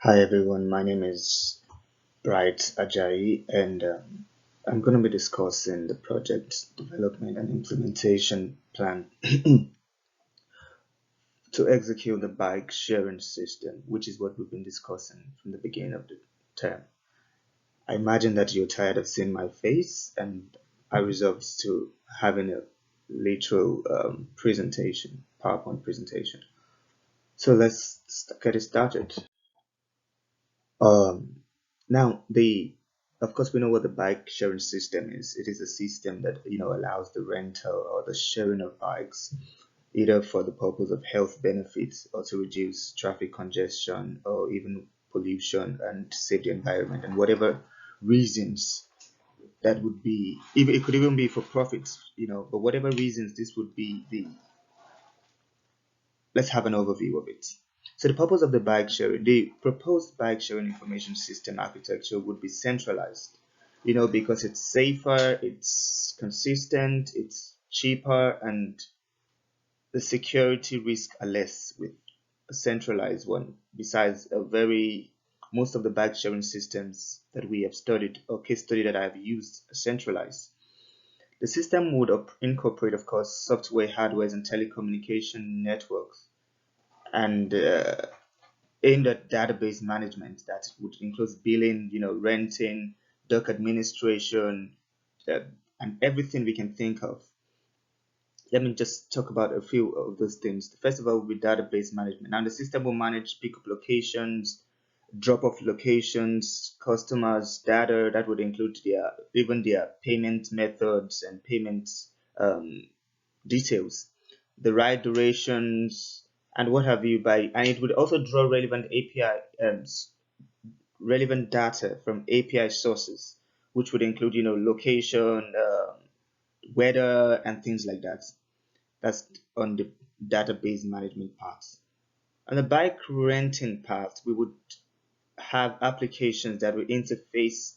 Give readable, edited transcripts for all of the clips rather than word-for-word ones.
Hi everyone, my name is Bright Ajayi, and I'm going to be discussing the project development and implementation plan to execute the bike sharing system, which is what we've been discussing from the beginning of the term. I imagine that you're tired of seeing my face, and I resolved to having a literal presentation, PowerPoint presentation. So get it started. Um, Now, of course, we know what the bike sharing system is. It is a system that allows the rental or the sharing of bikes, either for the purpose of health benefits or to reduce traffic congestion or even pollution and save the environment and whatever reasons that would be. Even it could even be for profits, but whatever reasons this would be the let's have an overview of it. So the proposed bike sharing information system architecture would be centralized, because it's safer, it's consistent, it's cheaper, and the security risks are less with a centralized one. Besides, most of the bike sharing systems that we have studied or case study that I have used are centralized. The system would incorporate, of course, software, hardware, and telecommunication networks and aimed at database management that would include billing, renting, doc administration, uh, and everything we can think of. Let me just talk about a few of those things. First of all, with database management. Now, the system will manage pickup locations, drop-off locations, customers' data. That would include their payment methods and payment um, details, the ride durations, and what have you. And it would also draw relevant data from API sources, which would include, location, weather, and things like that. That's on the database management part. On the bike renting part, we would have applications that will interface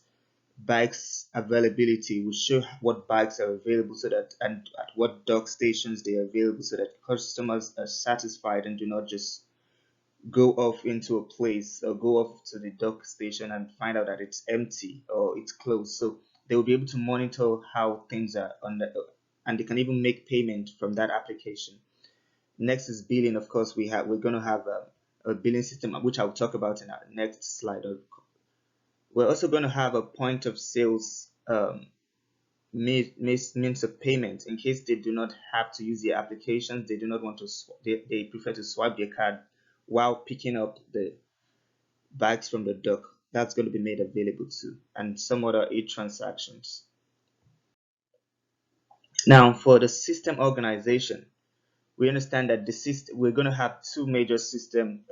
bikes availability, will show what bikes are available so that and at what dock stations they are available so that customers are satisfied and do not just go off into a place or go off to the dock station and find out that it's empty or it's closed. So they will be able to monitor how things are on the and they can even make payment from that application. Next is billing. Of course, we're going to have a billing system, which I'll talk about in our next slide. We're also going to have a point of sales means of payment in case they do not have to use the applications. They do not want to. They prefer to swipe their card while picking up the bags from the dock. That's going to be made available too, and some other e-transactions. Now, for the system organization, we understand that we're going to have two major system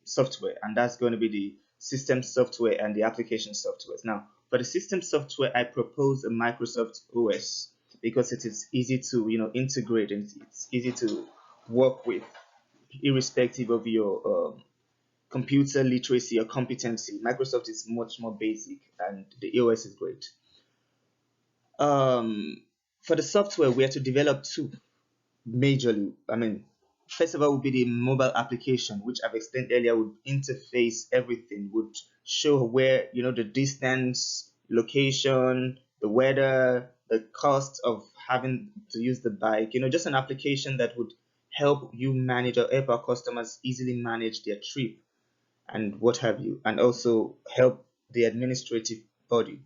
software, and that's going to be the system software and the application software. Now, for the system software, I propose a Microsoft OS because it is easy to integrate and it's easy to work with, irrespective of your computer literacy or competency. Microsoft is much more basic, and the OS is great. Um, for the software, we have to develop two majorly. I mean, first of all, would be the mobile application, which I've explained earlier, would interface everything, would show where, the distance, location, the weather, the cost of having to use the bike, just an application that would help you manage or help our customers easily manage their trip and what have you, and also help the administrative body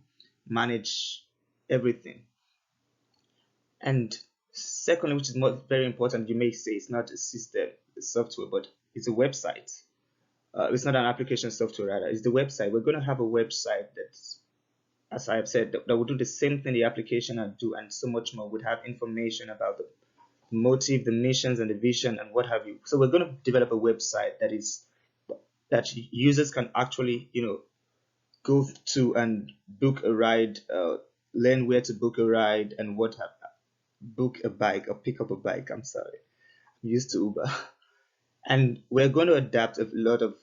manage everything. And secondly, which is very important, you may say it's not a system, a software, but it's a website. It's not an application software, rather. It's the website. We're going to have a website that's, as I have said, that will do the same thing the application will do, and so much more. Would have information about the motive, the missions, and the vision, and what have you. So we're going to develop a website that users can actually, go to and book a ride, learn where to book a ride, and what have book a bike or pick up a bike. I'm sorry, I'm used to Uber. And we're going to adapt a lot of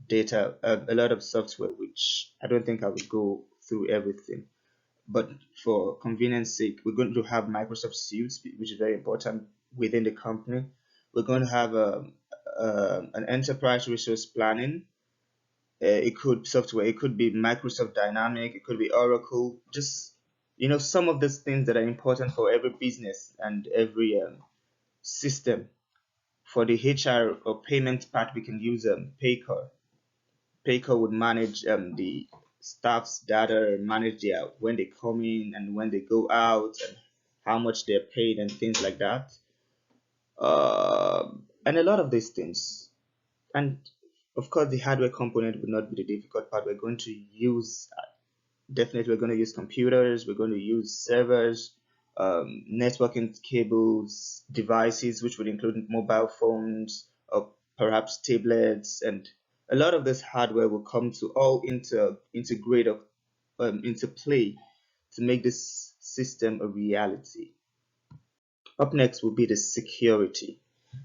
data, a lot of software, which I don't think I will go through everything. But for convenience sake, we're going to have Microsoft Suite, which is very important within the company. We're going to have an enterprise resource planning, It could software, it could be Microsoft Dynamic, it could be Oracle. Just some of these things that are important for every business and every system. For the HR or payment part, we can use Paycor. Paycor would manage the staff's data, manage their when they come in and when they go out, and how much they're paid and things like that. And a lot of these things. And of course, the hardware component would not be the difficult part. We're going to use definitely we're going to use computers. We're going to use servers, networking cables, devices, which would include mobile phones or perhaps tablets, and a lot of this hardware will come to all integrate into play to make this system a reality. Up next will be the security.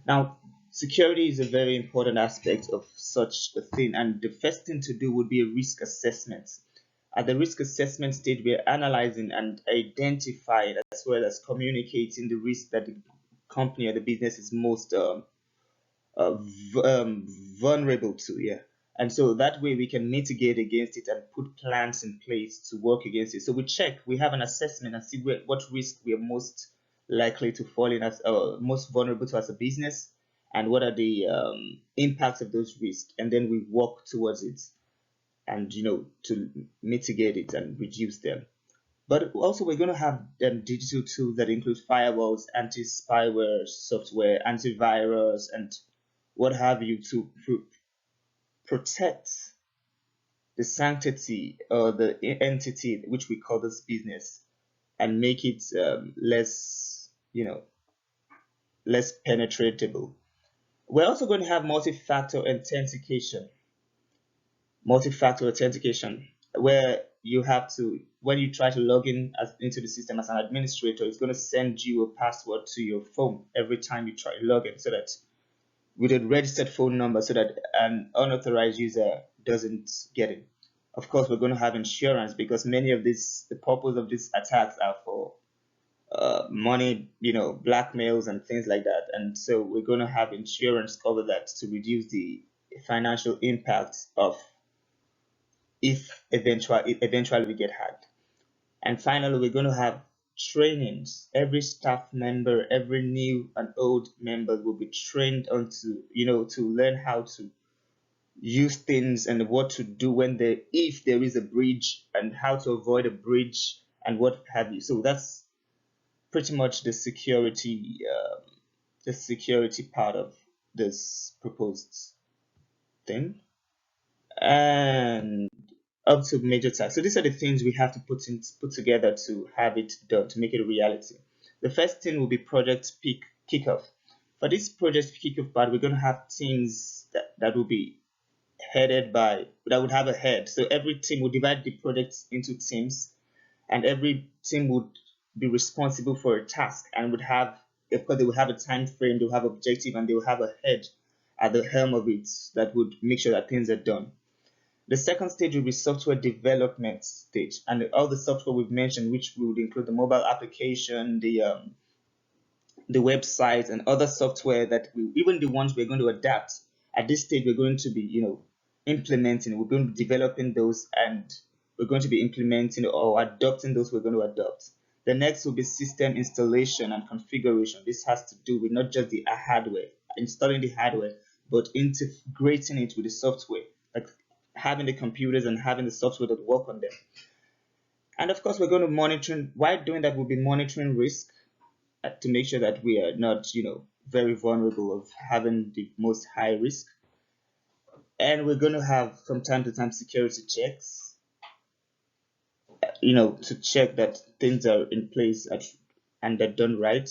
Now, security is a very important aspect of such a thing, and the first thing to do would be a risk assessment. At the risk assessment stage, we are analyzing and identifying as well as communicating the risk that the company or the business is most vulnerable to. Yeah. And so that way we can mitigate against it and put plans in place to work against it. So we check, we have an assessment and see what risk we are most likely to fall in as most vulnerable to as a business, and what are the impacts of those risks, and then we work towards it and to mitigate it and reduce them. But also we're going to have digital tools that include firewalls, anti-spyware software, antivirus, and what have you to protect the sanctity or the entity which we call this business, and make it less penetratable. We're also going to have multi-factor authentication, where you have to, when you try to log in into the system as an administrator, it's going to send you a password to your phone every time you try to log in, so that with a registered phone number, so that an unauthorized user doesn't get it. Of course, we're going to have insurance, because many of the purpose of these attacks are for money, blackmails and things like that. And so we're going to have insurance cover that to reduce the financial impact of if eventually we get hacked. And finally, we're going to have trainings. Every staff member, every new and old member will be trained to learn how to use things and what to do if there is a breach, and how to avoid a breach and what have you. So that's pretty much the security part of this proposed thing. And up to major tasks. So these are the things we have to put together to have it done, to make it a reality. The first thing will be project peak kickoff. For this project kickoff part, we're going to have teams that will be headed by that would have a head. So every team will divide the projects into teams, and every team would be responsible for a task, and would have, of course, they will have a time frame, they'll have objective, and they will have a head at the helm of it that would make sure that things are done. The second stage will be software development stage, and all the software we've mentioned, which would include the mobile application, the website, and other software that even the ones we're going to adapt. At this stage, we're going to be, implementing. We're going to be developing those, and we're going to be implementing or adopting those we're going to adopt. The next will be system installation and configuration. This has to do with not just the hardware, installing the hardware, but integrating it with the software, like having the computers and having the software that work on them. And of course, we're going to monitor. While doing that, we'll be monitoring risk to make sure that we are not, very vulnerable of having the most high risk. And we're going to have from time to time security checks, to check that things are in place and they're done right.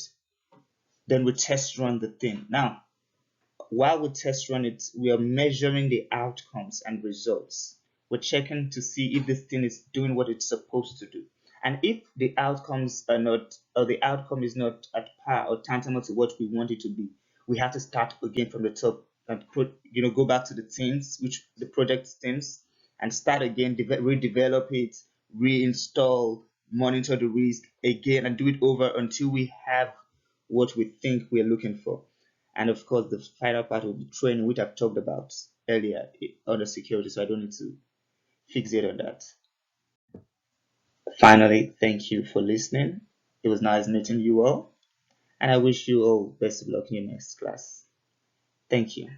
Then we test run the thing. Now, while we test run it, we are measuring the outcomes and results. We're checking to see if this thing is doing what it's supposed to do. And if the outcomes are not, or the outcome is not at par or tantamount to what we want it to be, we have to start again from the top and go back to the teams, which the project teams, and start again, redevelop it, reinstall, monitor the risk again, and do it over until we have what we think we're looking for. And of course, the final part will be training, which I've talked about. earlier on the security, so I don't need to fixate on that. Finally, thank you for listening. It was nice meeting you all, and I wish you all best of luck in your next class. Thank you.